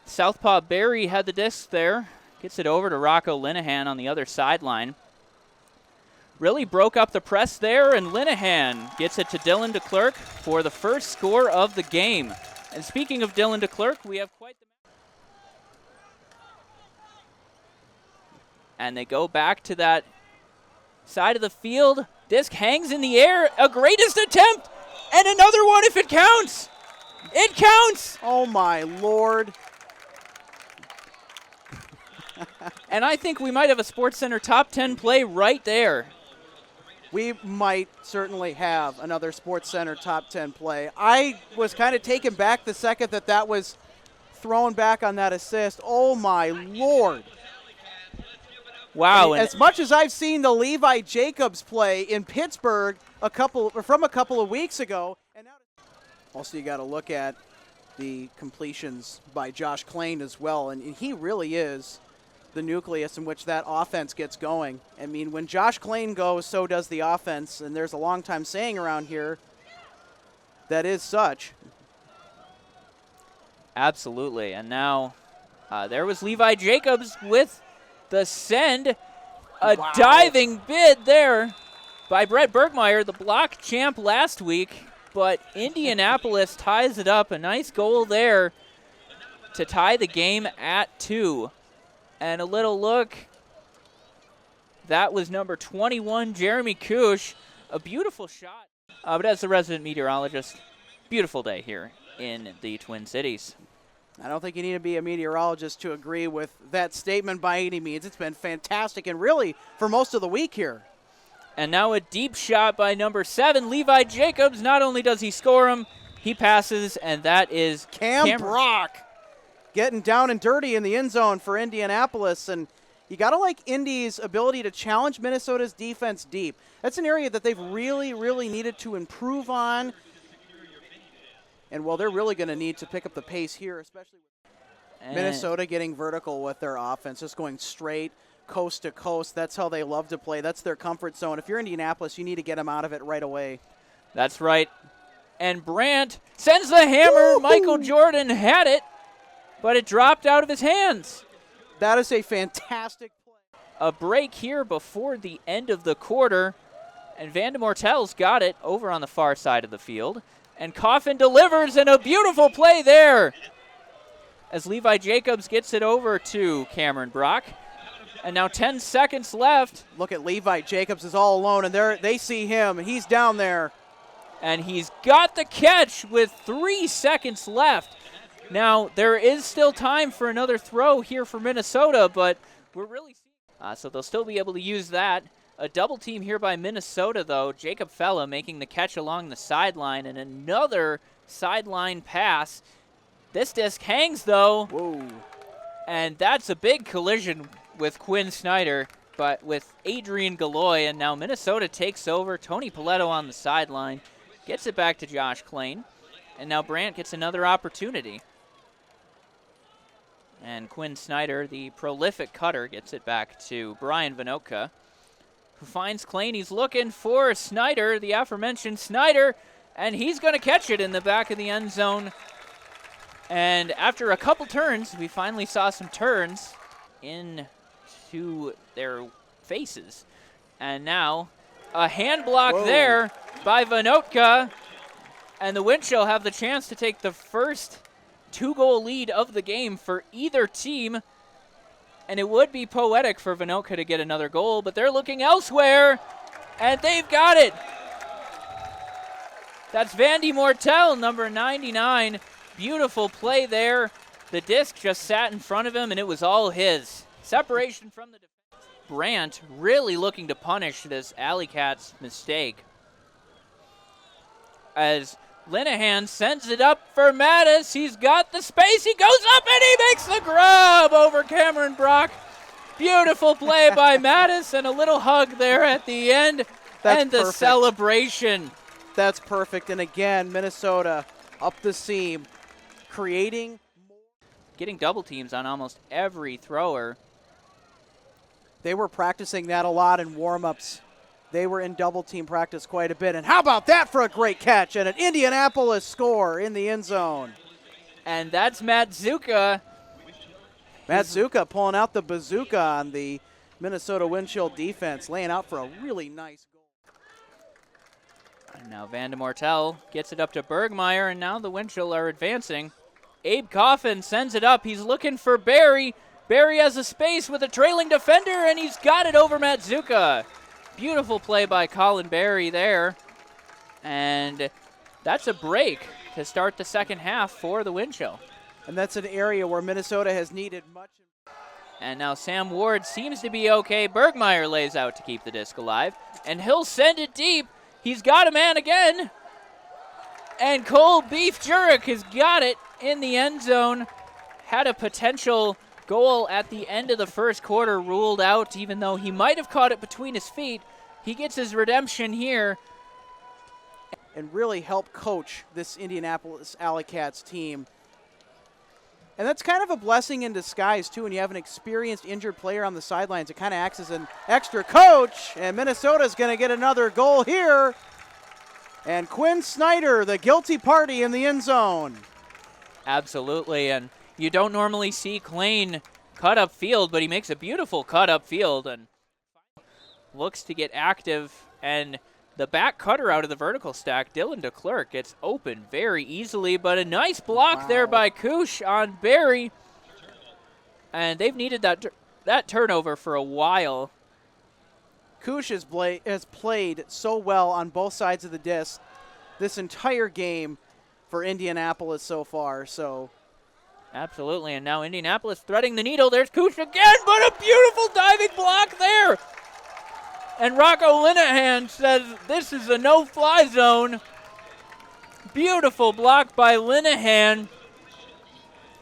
Southpaw Barry had the disc there. Gets it over to Rocco Linehan on the other sideline. Really broke up the press there, and Linehan gets it to Dylan DeClerc for the first score of the game. And speaking of Dylan DeClerc, we have quite the... And they go back to that side of the field. Disc hangs in the air. A greatest attempt, and another one if it counts. It counts. Oh, my Lord. And I think we might have a SportsCenter top 10 play right there. We might certainly have another SportsCenter top 10 play. I was kind of taken back the second that was thrown back on that assist. Oh, my Lord. Wow. As much as I've seen the Levi Jacobs play in Pittsburgh from a couple of weeks ago. And now also, you got to look at the completions by Josh Klain as well. And he really is the nucleus in which that offense gets going. I mean, when Josh Klain goes, so does the offense. And there's a long-time saying around here that is such. Absolutely. And now there was Levi Jacobs with the send. A diving bid there by Brett Bergmeyer, the block champ last week. But Indianapolis ties it up. A nice goal there to tie the game at 2. And a little look. That was number 21, Jeremy Kush. A beautiful shot. But as the resident meteorologist, beautiful day here in the Twin Cities. I don't think you need to be a meteorologist to agree with that statement by any means. It's been fantastic, and really for most of the week here. And now a deep shot by number 7, Levi Jacobs. Not only does he score him, he passes, and that is Cam Brock getting down and dirty in the end zone for Indianapolis. And you got to like Indy's ability to challenge Minnesota's defense deep. That's an area that they've really, really needed to improve on. And, well, they're really going to need to pick up the pace here, especially with Minnesota getting vertical with their offense, just going straight coast to coast. That's how they love to play. That's their comfort zone. If you're Indianapolis, you need to get them out of it right away. That's right. And Brandt sends the hammer. Woo-hoo! Michael Jordan had it, but it dropped out of his hands. That is a fantastic play. A break here before the end of the quarter, and Van de Mortel's got it over on the far side of the field. And Coffin delivers, and a beautiful play there as Levi Jacobs gets it over to Cameron Brock. And now 10 seconds left. Look at Levi Jacobs is all alone, and they see him. He's down there. And he's got the catch with 3 seconds left. Now, there is still time for another throw here for Minnesota, but we're really so they'll still be able to use that. A double team here by Minnesota, though. Jacob Fella making the catch along the sideline, and another sideline pass. This disc hangs, though. Whoa. And that's a big collision with Quinn Snyder, but with Adrian Galoy, and now Minnesota takes over. Tony Paletto on the sideline, gets it back to Josh Klain, and now Brandt gets another opportunity. And Quinn Snyder, the prolific cutter, gets it back to Brian Vinotka, who finds Klain. He's looking for Snyder, the aforementioned Snyder, and he's going to catch it in the back of the end zone. And after a couple turns, we finally saw some turns into their faces. And now a hand block there by Vinotka, and the Winchell have the chance to take the first 2-goal lead of the game for either team. And it would be poetic for Vinotka to get another goal, but they're looking elsewhere, and they've got it. That's Vandy Mortel, number 99. Beautiful play there. The disc just sat in front of him, and it was all his. Separation from the defense. Brandt really looking to punish this AlleyCats mistake, as Linehan sends it up for Mattis. He's got the space. He goes up and he makes the grab over Cameron Brock. Beautiful play by Mattis, and a little hug there at the end. And the celebration. That's perfect. And again, Minnesota up the seam, creating more. Getting double teams on almost every thrower. They were practicing that a lot in warm-ups. They were in double team practice quite a bit. And how about that for a great catch and an Indianapolis score in the end zone? And that's Matt Zuka Matsuka pulling out the bazooka on the Minnesota wind chill defense, laying out for a really nice goal. And now Van de Mortel gets it up to Bergmeyer, and now the wind chill are advancing. Abe Coffin sends it up. He's looking for Barry. Barry has a space with a trailing defender, and he's got it over Matsuka. Beautiful play by Colin Barry there. And that's a break to start the second half for the wind chill. And that's an area where Minnesota has needed much. And now Sam Ward seems to be okay. Bergmeyer lays out to keep the disc alive, and he'll send it deep. He's got a man again. And Cole Beef Jurek has got it in the end zone. Had a potential goal at the end of the first quarter ruled out, even though he might have caught it between his feet. He gets his redemption here. And really help coach this Indianapolis AlleyCats team. And that's kind of a blessing in disguise, too, when you have an experienced injured player on the sidelines. It kind of acts as an extra coach, and Minnesota's going to get another goal here. And Quinn Snyder, the guilty party in the end zone. Absolutely, and you don't normally see Klain cut up field, but he makes a beautiful cut up field and looks to get active. And the back cutter out of the vertical stack, Dylan DeClerc, gets open very easily, but a nice block there by Koosh on Barry. And they've needed that turnover for a while. Koosh has played so well on both sides of the disc this entire game for Indianapolis so far. So, absolutely, and now Indianapolis threading the needle. There's Koosh again, but a beautiful diving block there. And Rocco Linehan says this is a no-fly zone. Beautiful block by Linehan.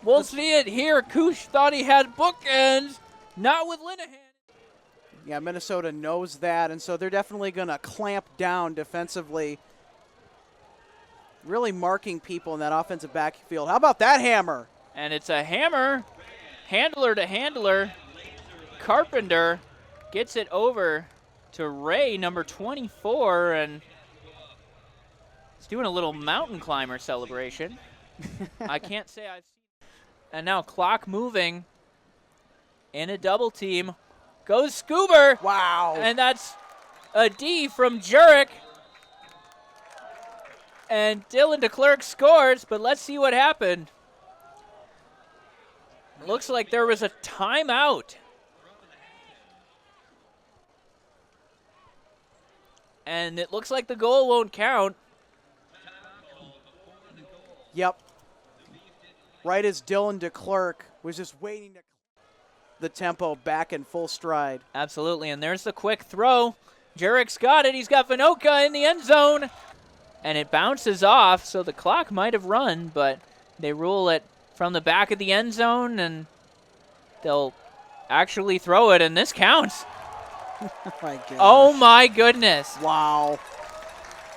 We'll see it here. Koosh thought he had bookends. Not with Linehan. Yeah, Minnesota knows that, and so they're definitely going to clamp down defensively, really marking people in that offensive backfield. How about that hammer? And it's a hammer, handler to handler. Carpenter gets it over to Ray, number 24, and he's doing a little mountain climber celebration. I can't say I've seen. And now clock moving in a double team. Goes Scuba. Wow. And that's a D from Jurek. And Dylan DeClerc scores, but let's see what happened. Looks like there was a timeout. And it looks like the goal won't count. Yep. Right as Dylan DeClerc was just waiting to the tempo back in full stride. Absolutely, and there's the quick throw. Jurek's got it. He's got Vinoka in the end zone. And it bounces off, so the clock might have run, but they rule it from the back of the end zone, and they'll actually throw it, and this counts. Oh, my goodness. Wow.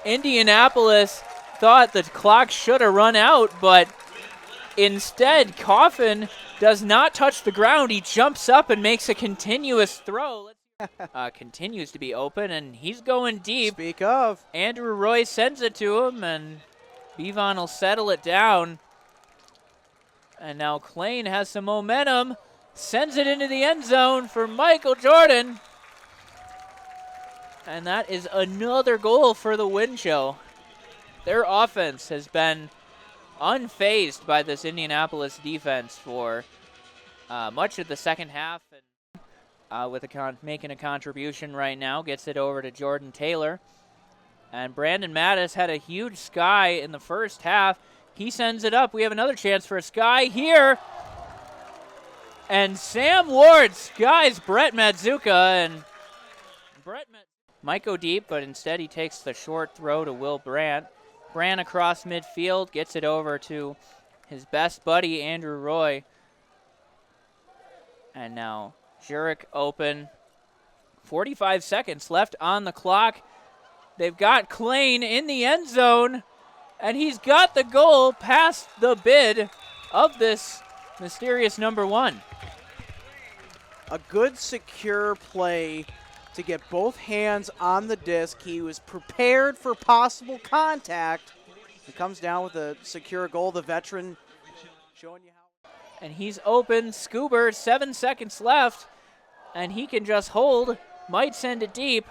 Indianapolis thought the clock should have run out, but instead, Coffin does not touch the ground. He jumps up and makes a continuous throw. Continues to be open, and he's going deep. Speak of. Andrew Roy sends it to him, and Bevon will settle it down. And now Klain has some momentum, sends it into the end zone for Michael Jordan. And that is another goal for the wind chill. Their offense has been unfazed by this Indianapolis defense for much of the second half. And with making a contribution right now, gets it over to Jordan Taylor. And Brandon Mattis had a huge sky in the first half. He sends it up. We have another chance for a sky here. And Sam Ward skies Brett Madzuka, and might go deep, but instead he takes the short throw to Will Brandt. Brandt across midfield, gets it over to his best buddy, Andrew Roy. And now Jurek open. 45 seconds left on the clock. They've got Klain in the end zone, and he's got the goal past the bid of this mysterious number one. A good, secure play to get both hands on the disc. He was prepared for possible contact. He comes down with a secure goal. The veteran showing you how. And he's open. Scuber, 7 seconds left. And he can just hold. Might send it deep.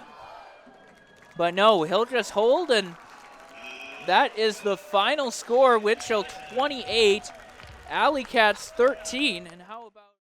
But no, he'll just hold, and that is the final score. Winchell 28, AlleyCats 13. And how about